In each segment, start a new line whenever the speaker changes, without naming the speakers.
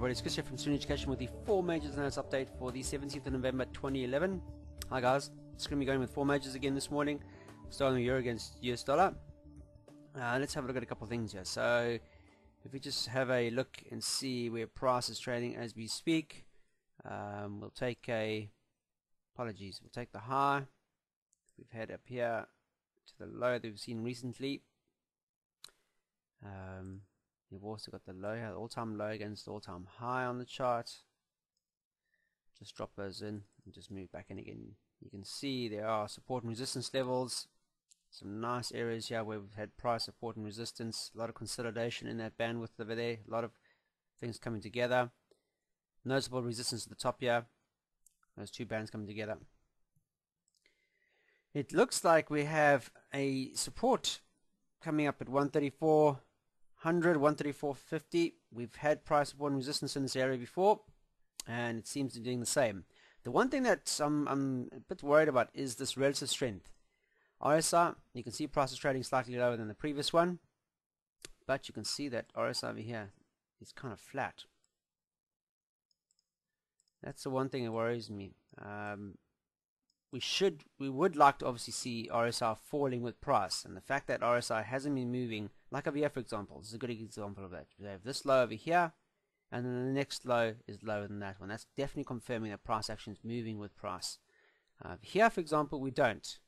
everybody, it's Chris here from Serene Education with the 4 majors notes update for the 17th of November 2011. Hi guys, it's going to be going with 4 majors again this morning, starting with euro against US dollar. Let's have a look at a couple of things here. So if we just have a look and see where price is trading as we speak, we'll take the high we've had up here to the low that we've seen recently. You've also got the low, the all-time low against the all-time high on the chart. Just drop those in and just move back in again. You can see there are support and resistance levels. Some nice areas here where we've had price support and resistance. A lot of consolidation in that bandwidth over there. A lot of things coming together. Noticeable resistance at the top here. Those two bands coming together. It looks like we have a support coming up at 134. 134.50. We've had price support and resistance in this area before, and it seems to be doing the same. The one thing that I'm a bit worried about is this relative strength. RSI, you can see price is trading slightly lower than the previous one, but you can see that RSI over here is kind of flat. That's the one thing that worries me. We would like to obviously see RSI falling with price, and the fact that RSI hasn't been moving, like over here for example, this is a good example of that. We have this low over here, and then the next low is lower than that one. That's definitely confirming that price action is moving with price. Here for example we don't.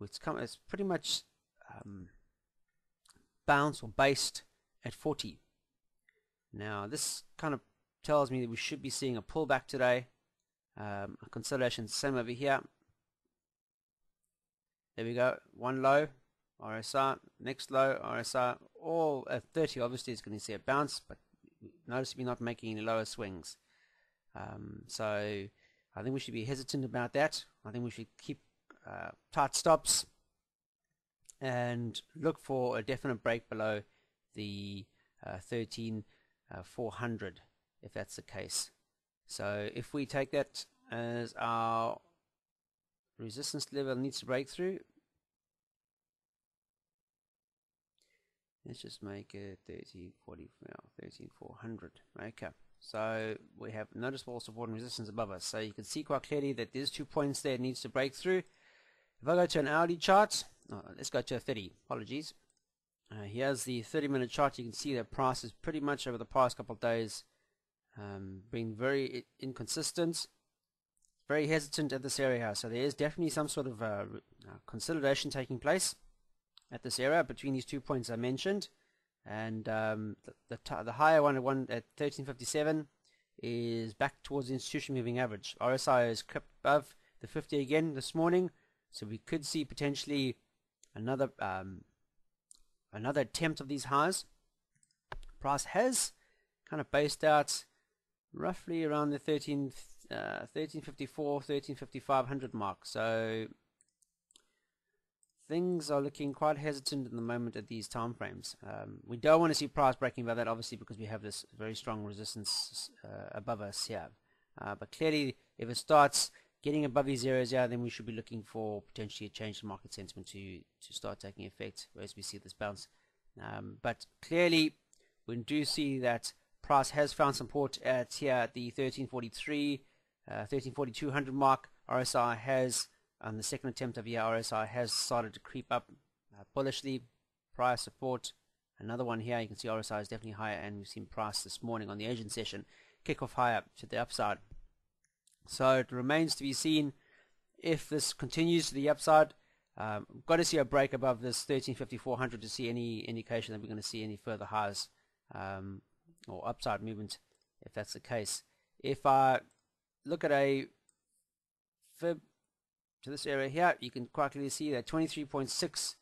It's pretty much bounced or based at 40. Now this kind of tells me that we should be seeing a pullback today. A consolidation, same over here. There we go, one low RSI, next low RSI, all at 30. Obviously it's going to see a bounce, but notice we're not making any lower swings. So I think we should be hesitant about that. I think we should keep tight stops and look for a definite break below the 13,400 if that's the case. So if we take that as our resistance level needs to break through, let's just make it 13,400. Okay, so we have noticeable support and resistance above us. So you can see quite clearly that there's 2 points there it needs to break through. If I go to an hourly chart, let's go to a 30. Apologies. Here's the 30-minute chart. You can see that price is pretty much over the past couple of days being very inconsistent, very hesitant at this area. So there is definitely some sort of consolidation taking place at this area between these 2 points I mentioned, and the higher one at 1357 is back towards the institution moving average. RSI is crept above the 50 again this morning, so we could see potentially another attempt of these highs. Price has kind of based out roughly around the 1354, 135500 mark. So things are looking quite hesitant at the moment at these time frames. We don't want to see price breaking above that, obviously, because we have this very strong resistance above us here. But clearly, if it starts getting above these areas here, then we should be looking for potentially a change in market sentiment to start taking effect, whereas we see this bounce. But clearly, we do see that price has found support at here at the 1343, 134200 mark. RSI has, on the second attempt of here, RSI has started to creep up bullishly. Price support, another one here. You can see RSI is definitely higher, and we've seen price this morning on the Asian session kick off higher to the upside. So it remains to be seen if this continues to the upside. We've got to see a break above this 135400 to see any indication that we're going to see any further highs or upside movement, if that's the case. If I look at a fib to this area here, you can quite clearly see that 23.6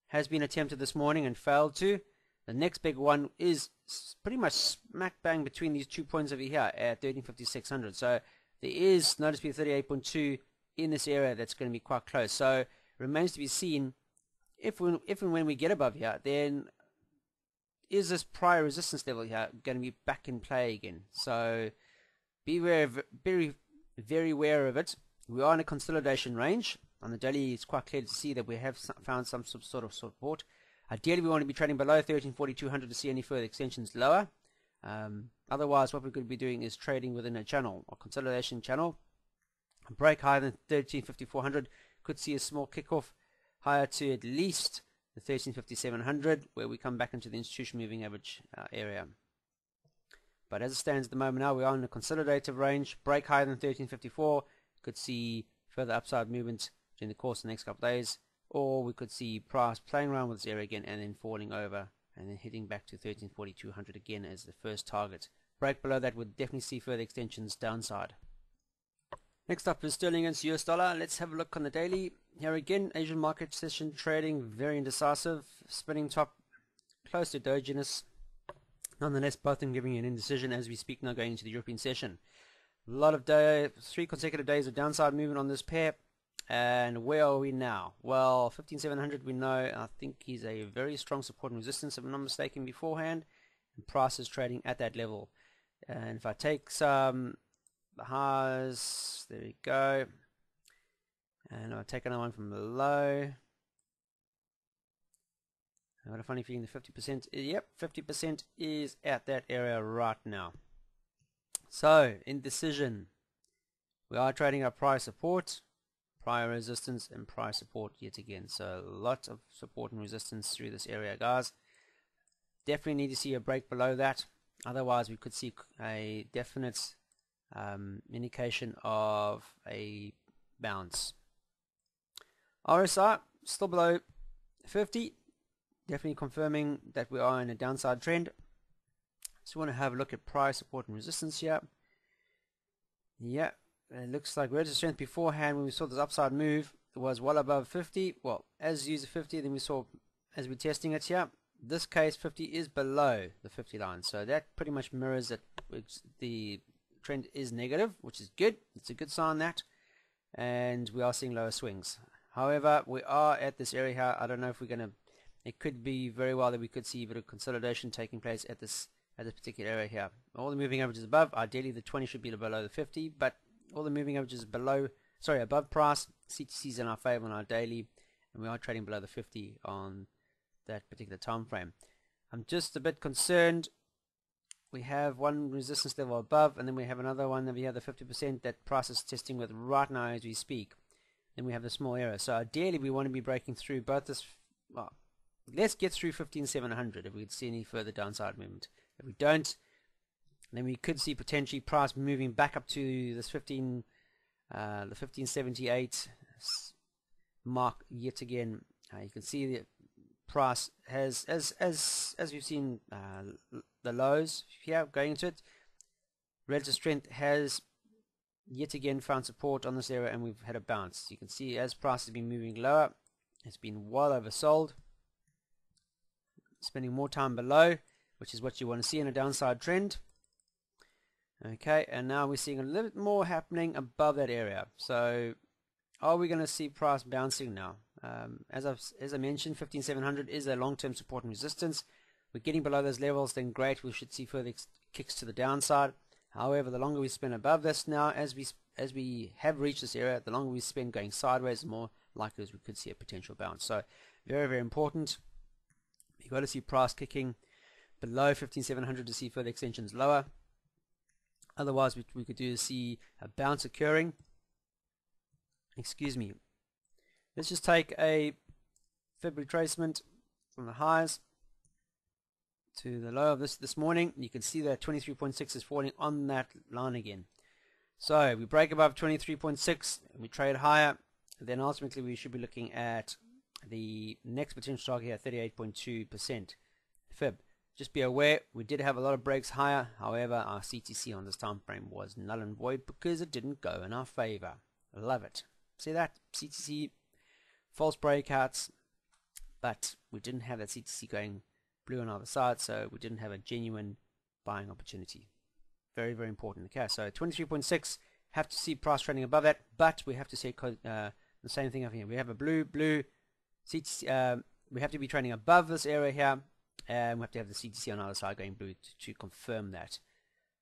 has been attempted this morning and failed to. The next big one is pretty much smack bang between these 2 points over here at 135600. So there is notice to be 38.2 in this area that's going to be quite close. So it remains to be seen if and when we get above here, then is this prior resistance level here going to be back in play again. So be very aware of it. We are in a consolidation range. On the daily, it's quite clear to see that we have found some sort of support. Ideally, we want to be trading below 13,400 to see any further extensions lower. Otherwise, what we could be doing is trading within a channel or consolidation channel. A break higher than 1350-400 could see a small kickoff higher to at least the 1350-700, where we come back into the institution moving average area. But as it stands at the moment now, we are in a consolidative range. Break higher than 1354, could see further upside movement during the course of the next couple of days, or we could see price playing around with this area again and then falling over and then hitting back to 1340-200 again as the first target. Break below that would definitely see further extensions downside. Next up is sterling against US dollar. Let's have a look on the daily. Here again, Asian market session trading very indecisive, spinning top close to doginess. Nonetheless, both of them giving an indecision as we speak now going into the European session. A lot of 3 consecutive days of downside movement on this pair. And where are we now? Well, 15700 we know, I think he's a very strong support and resistance if I'm not mistaken beforehand. And price is trading at that level. And if I take some highs, there we go. And I'll take another one from below. I've got a funny feeling the 50%, yep, 50% is at that area right now. So, indecision. We are trading our price support, prior resistance, and price support yet again. So, lots of support and resistance through this area, guys. Definitely need to see a break below that. Otherwise, we could see a definite indication of a bounce. RSI still below 50. Definitely confirming that we are in a downside trend. So we want to have a look at price support and resistance here. Yeah, it looks like relative strength beforehand when we saw this upside move was well above 50. Well, as used 50, then we saw as we're testing it here. This case 50 is below the 50 line, so that pretty much mirrors that the trend is negative, which is good. It's a good sign that, and we are seeing lower swings. However, we are at this area here. I don't know if we're going to. It could be very well that we could see a bit of consolidation taking place at this particular area here. All the moving averages above. Ideally, the 20 should be below the 50, but all the moving averages above price. CTC's in our favor on our daily, and we are trading below the 50 on that particular time frame. I'm just a bit concerned. We have one resistance level above, and then we have another one that we have the 50% that price is testing with right now as we speak. Then we have the small error. So ideally, we want to be breaking through both this. Well, let's get through 15700 if we could see any further downside movement. If we don't, then we could see potentially price moving back up to this the 1578 mark yet again. You can see the price has, as we've seen the lows here going into it, relative strength has yet again found support on this area, and we've had a bounce. You can see as price has been moving lower, it's been well oversold, spending more time below, which is what you want to see in a downside trend. Okay, and now we're seeing a little bit more happening above that area. So are we going to see price bouncing now? As I mentioned, 15700 is a long-term support and resistance. We're getting below those levels, then great, we should see further kicks to the downside. However, the longer we spend above this now, as we have reached this area, the longer we spend going sideways, the more likely we could see a potential bounce. So very, very important. You've got to see price kicking below 15700 to see further extensions lower. Otherwise, what we could do is see a bounce occurring. Excuse me. Let's just take a February tracement from the highs to the low of this morning. You can see that 23.6 is falling on that line again. So we break above 23.6 and we trade higher. Then ultimately we should be looking at the next potential target here, 38.2% fib. Just be aware, we did have a lot of breaks higher. However, our CTC on this time frame was null and void because it didn't go in our favor. Love it. See that? CTC, false breakouts, but we didn't have that CTC going blue on either side, so we didn't have a genuine buying opportunity. Very, very important. Okay, so 23.6, have to see price trading above that, but we have to see the same thing over here. We have a blue CTC, we have to be trading above this area here, and we have to have the CTC on the other side going blue to confirm that.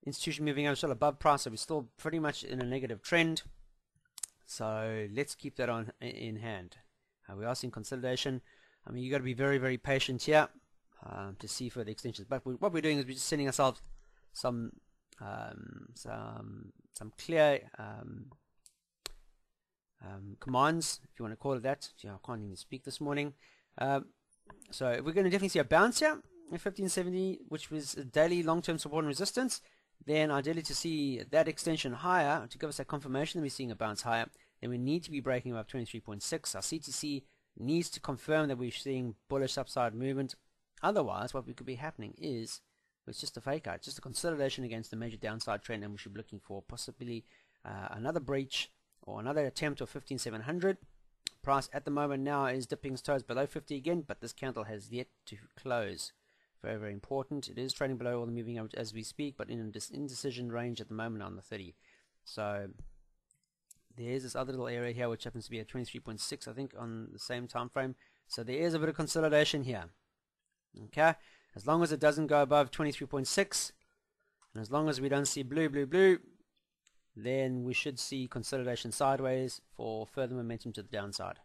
Institution moving over, still above price, so we're still pretty much in a negative trend. So let's keep that on in hand. We are seeing consolidation. I mean, you got to be very, very patient here to see further extensions. But what we're doing is we're just setting ourselves some clear commands, if you want to call it that. I can't even speak this morning. So we're going to definitely see a bounce here at 1570, which was a daily long-term support and resistance. Then ideally to see that extension higher to give us that confirmation that we're seeing a bounce higher, then we need to be breaking above 23.6. Our CTC needs to confirm that we're seeing bullish upside movement. Otherwise, what could be happening is it's just a fake out, just a consolidation against the major downside trend, and we should be looking for possibly another breach or another attempt of 15,700. Price at the moment now is dipping its toes below 50 again, but this candle has yet to close. Very, very important. It is trading below all the moving average as we speak, but in this indecision range at the moment on the 30. So there's this other little area here which happens to be at 23.6, I think, on the same time frame. So there is a bit of consolidation here. Okay, as long as it doesn't go above 23.6, and as long as we don't see blue, then we should see consolidation sideways for further momentum to the downside.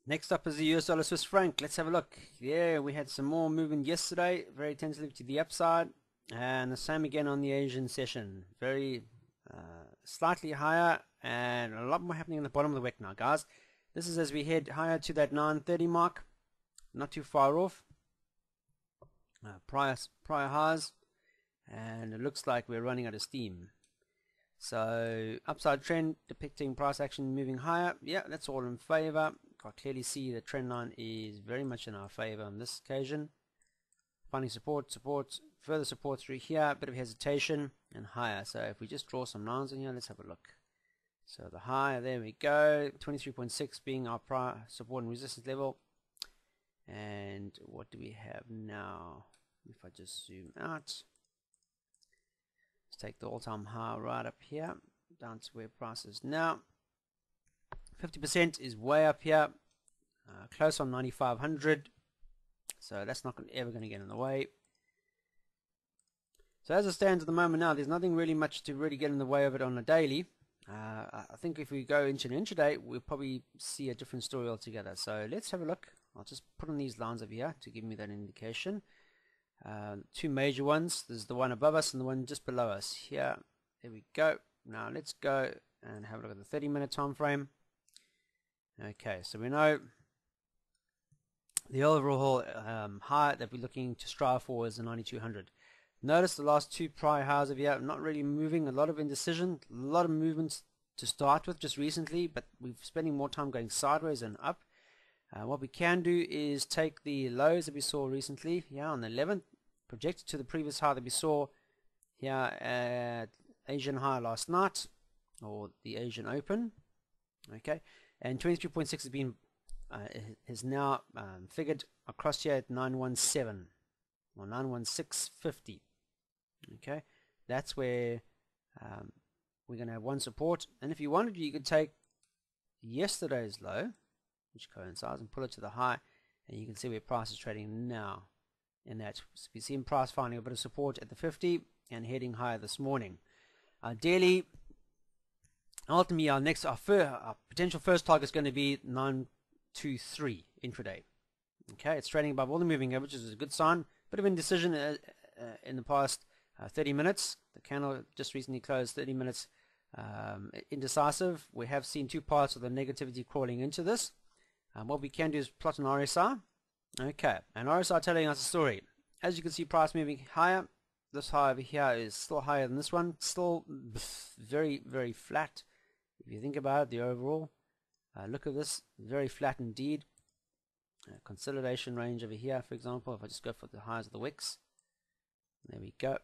Next up is the US dollar Swiss franc. Let's have a look. Yeah, we had some more movement yesterday, very tentative to the upside, and the same again on the Asian session. Very slightly higher, and a lot more happening in the bottom of the wick now, guys. This is as we head higher to that 930 mark, not too far off prior highs, and it looks like we're running out of steam. So upside trend depicting price action moving higher. Yeah, that's all in favor. I clearly see the trend line is very much in our favor on this occasion. Finding support, further support through here, a bit of hesitation, and higher. So if we just draw some lines in here, let's have a look. So the high, there we go, 23.6 being our prior support and resistance level. And what do we have now? If I just zoom out, let's take the all-time high right up here, down to where price is now. 50% is way up here, close on 9,500. So that's not ever going to get in the way. So as it stands at the moment now, there's nothing really much to really get in the way of it on a daily. I think if we go into an intraday, we'll probably see a different story altogether. So let's have a look. I'll just put on these lines over here to give me that indication. Two major ones. There's the one above us and the one just below us. Here, there we go. Now let's go and have a look at the 30-minute time frame. Okay, so we know the overall high that we're looking to strive for is the 9,200. Notice the last two prior highs of here not really moving, a lot of indecision, a lot of movements to start with just recently, but we're spending more time going sideways and up. What we can do is take the lows that we saw recently here on the 11th, project it to the previous high that we saw here at Asian high last night, or the Asian Open. Okay, and 23.6 has been is now figured across here at 917 or 91650. Okay, that's where we're going to have one support, and if you wanted, you could take yesterday's low, which coincides, and pull it to the high, and you can see where price is trading now. In that, so we've seen price finding a bit of support at the 50 and heading higher this morning. Daily, ultimately, our potential first target is going to be 923 intraday. Okay, it's trading above all the moving averages, is a good sign. Bit of indecision in the past 30 minutes. The candle just recently closed 30 minutes indecisive. We have seen two parts of the negativity crawling into this. What we can do is plot an RSI. Okay, and RSI telling us a story. As you can see, price moving higher. This high over here is still higher than this one. Still very, very flat. If you think about it, the overall look at this, very flat indeed. Consolidation range over here, for example, if I just go for the highs of the wicks, there we go.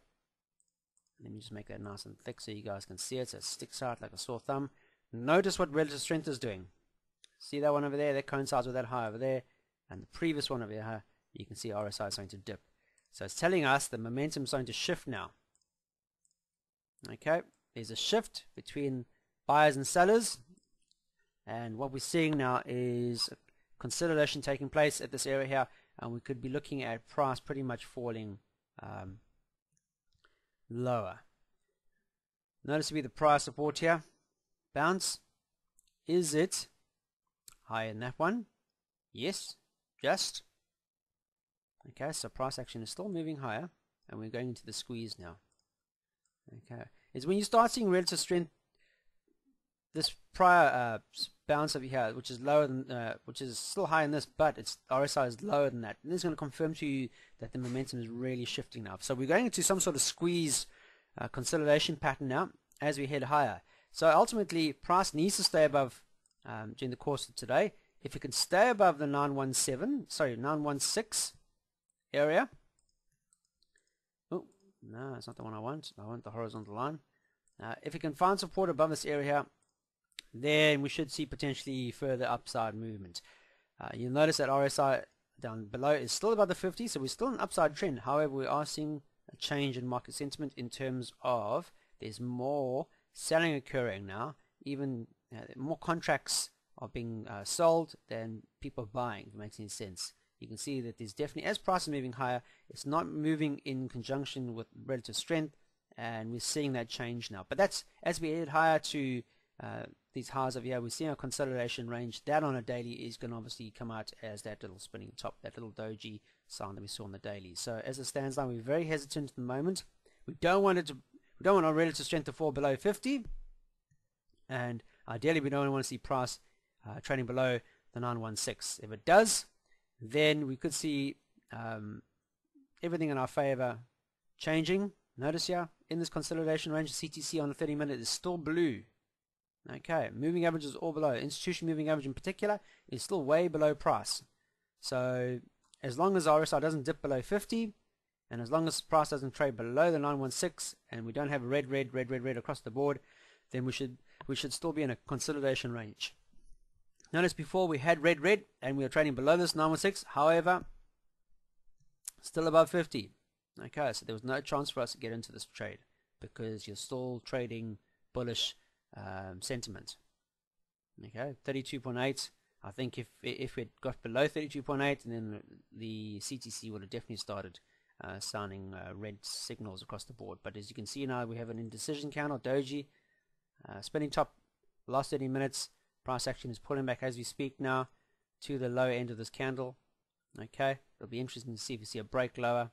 Let me just make that nice and thick so you guys can see it, so it sticks out like a sore thumb. Notice what relative strength is doing. See that one over there? That coincides with that high over there, and the previous one over here, you can see RSI is starting to dip. So it's telling us the momentum is starting to shift now. Okay, there's a shift between buyers and sellers, and what we're seeing now is consolidation taking place at this area here, and we could be looking at price pretty much falling lower. Notice to be the price support here. Bounce. Is it higher than that one? Yes, just. Okay, so price action is still moving higher, and we're going into the squeeze now. Okay, is when you start seeing relative strength, this prior bounce over here, which is lower than, which is still high in this, but its RSI is lower than that. And this is going to confirm to you that the momentum is really shifting now. So we're going into some sort of squeeze consolidation pattern now as we head higher. So ultimately, price needs to stay above during the course of today. If it can stay above the 916 area. Oh, no, it's not the one I want. I want the horizontal line. If it can find support above this area, then we should see potentially further upside movement. You'll notice that RSI down below is still above the 50, so we're still in an upside trend. However, we are seeing a change in market sentiment in terms of there's more selling occurring now. Even more contracts are being sold than people buying, if it makes any sense. You can see that there's definitely, as price is moving higher, it's not moving in conjunction with relative strength, and we're seeing that change now. But that's as we head higher to these highs over here, we're seeing a consolidation range. That on a daily is going to obviously come out as that little spinning top, that little doji sign that we saw on the daily. So as it stands now, we're very hesitant at the moment. We don't want our relative strength to fall below 50, and ideally we don't want to see price trading below the 916. If it does, then we could see everything in our favor changing. Notice here in this consolidation range, CTC on the 30-minute is still blue. Okay, moving average is all below. Institution moving average in particular is still way below price. So as long as RSI doesn't dip below 50, and as long as price doesn't trade below the 916, and we don't have red across the board, then we should still be in a consolidation range. Notice before we had red, and we were trading below this 916. However, still above 50. Okay, so there was no chance for us to get into this trade because you're still trading bullish sentiment. Okay, 32.8. I think if it got below 32.8, then the CTC would have definitely started sounding red signals across the board. But as you can see now, we have an indecision candle, doji, spinning top last 30 minutes. Price action is pulling back as we speak now to the lower end of this candle. Okay, it'll be interesting to see if we see a break lower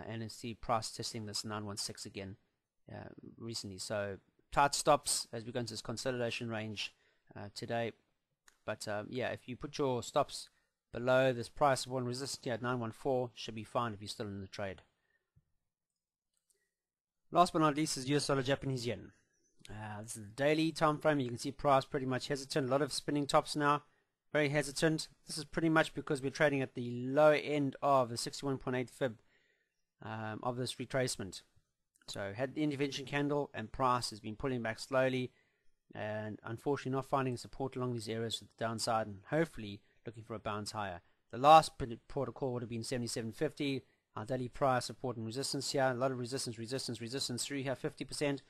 and then see price testing this 916 again recently. So tight stops as we go into this consolidation range today. But yeah, if you put your stops below this price of one resistance here at 914, should be fine if you're still in the trade. Last but not least is US dollar Japanese yen. This is the daily time frame. You can see price pretty much hesitant. A lot of spinning tops now, very hesitant. This is pretty much because we're trading at the lower end of the 61.8 fib of this retracement. So had the intervention candle, and price has been pulling back slowly, and unfortunately not finding support along these areas to the downside, and hopefully looking for a bounce higher. The last protocol would have been 77.50. Our daily price support and resistance here. A lot of resistance through here, 50%.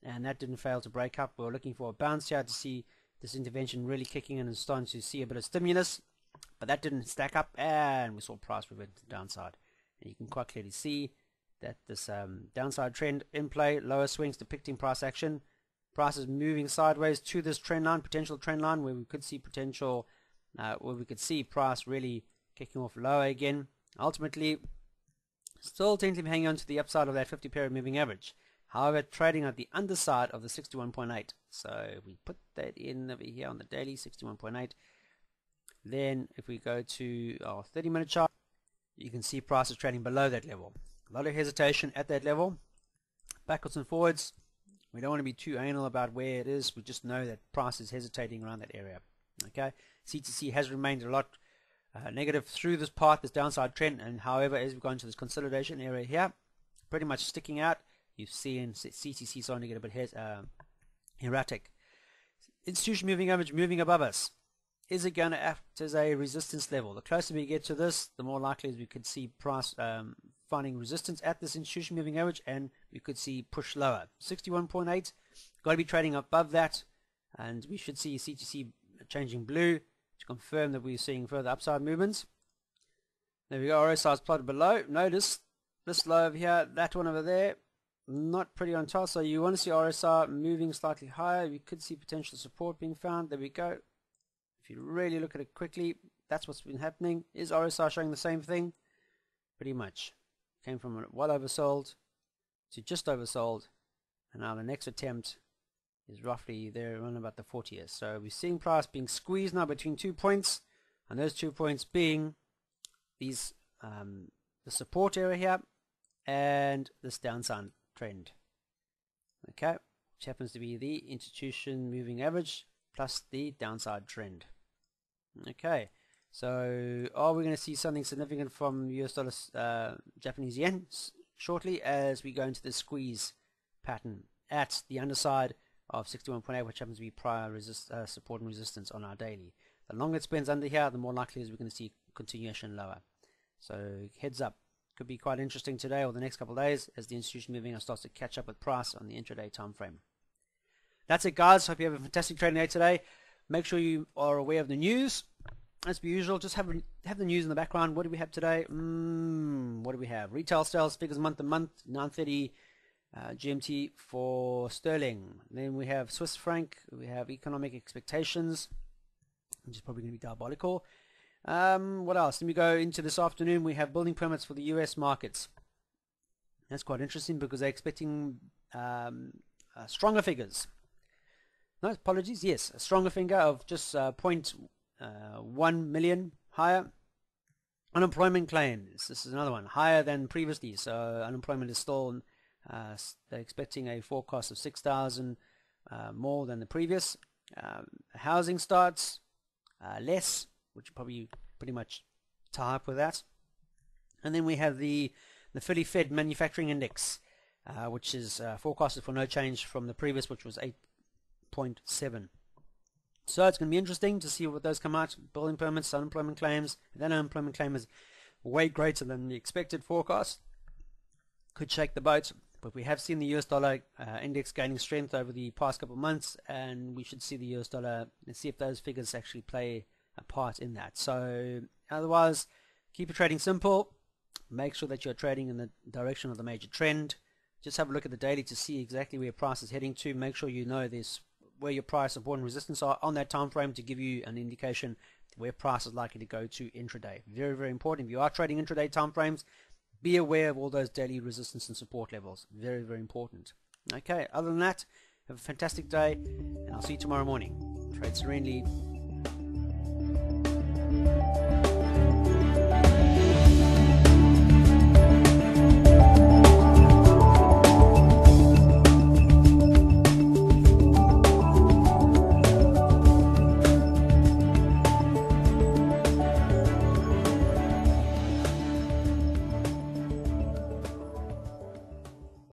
And that didn't fail to break up. We were looking for a bounce here to see this intervention really kicking in and starting to see a bit of stimulus, but that didn't stack up, and we saw price revert to the downside. And you can quite clearly see that this downside trend in play, lower swings depicting price action. Price is moving sideways to this trend line, potential trend line, where we could see potential, where we could see price really kicking off lower again. Ultimately, still tentatively hanging on to the upside of that 50-period moving average. However, trading at the underside of the 61.8. So if we put that in over here on the daily, 61.8. Then if we go to our 30-minute chart, you can see prices trading below that level. A lot of hesitation at that level. Backwards and forwards. We don't want to be too anal about where it is. We just know that price is hesitating around that area. Okay, CTC has remained a lot negative through this path, this downside trend. And however, as we go into this consolidation area here, pretty much sticking out. You've seen CTC starting to get a bit erratic. Institution moving average moving above us. Is it going to act as a resistance level? The closer we get to this, the more likely we could see price finding resistance at this institution moving average, and we could see push lower. 61.8, got to be trading above that, and we should see CTC changing blue to confirm that we're seeing further upside movements. There we go, RSI is plotted below. Notice this low over here, that one over there, not pretty on top, so you want to see RSI moving slightly higher. You could see potential support being found. There we go. If you really look at it quickly, that's what's been happening. Is RSI showing the same thing? Pretty much. Came from well oversold to just oversold, and now the next attempt is roughly there around about the 40th. So we're seeing price being squeezed now between 2 points, and those 2 points being these the support area here and this downside trend. Okay, which happens to be the institution moving average plus the downside trend. Okay, so are we going to see something significant from US dollar Japanese yen shortly as we go into the squeeze pattern at the underside of 61.8, which happens to be prior support and resistance on our daily? The longer it spends under here, the more likely is we're going to see continuation lower. So heads up, could be quite interesting today or the next couple of days as the institution moving on starts to catch up with price on the intraday time frame. That's it, guys. Hope you have a fantastic trading day today. Make sure you are aware of the news. As per usual, just have the news in the background. What do we have today? What do we have? Retail sales figures month to month, 9:30 GMT for sterling. Then we have Swiss franc. We have economic expectations, which is probably going to be diabolical. What else? Let me go into this afternoon. We have building permits for the US markets. That's quite interesting because they're expecting stronger figures. No, apologies. Yes, a stronger figure of just 0.1 million higher. Unemployment claims. This is another one higher than previously. So unemployment is still. They're expecting a forecast of 6,000 more than the previous. Housing starts less, which probably pretty much tie up with that. And then we have the Philly Fed Manufacturing Index, which is forecasted for no change from the previous, which was 8.7. So it's going to be interesting to see what those come out. Building permits, unemployment claims. If that unemployment claim is way greater than the expected forecast, could shake the boat. But we have seen the US dollar index gaining strength over the past couple of months, and we should see the US dollar, let's see if those figures actually play a part in that. So otherwise, keep your trading simple. Make sure that you're trading in the direction of the major trend. Just have a look at the daily to see exactly where price is heading to. Make sure you know this, where your price support and resistance are on that time frame to give you an indication where price is likely to go to intraday. Very, very important. If you are trading intraday time frames, be aware of all those daily resistance and support levels. Very, very important. Okay, other than that, have a fantastic day, and I'll see you tomorrow morning. Trade serenely.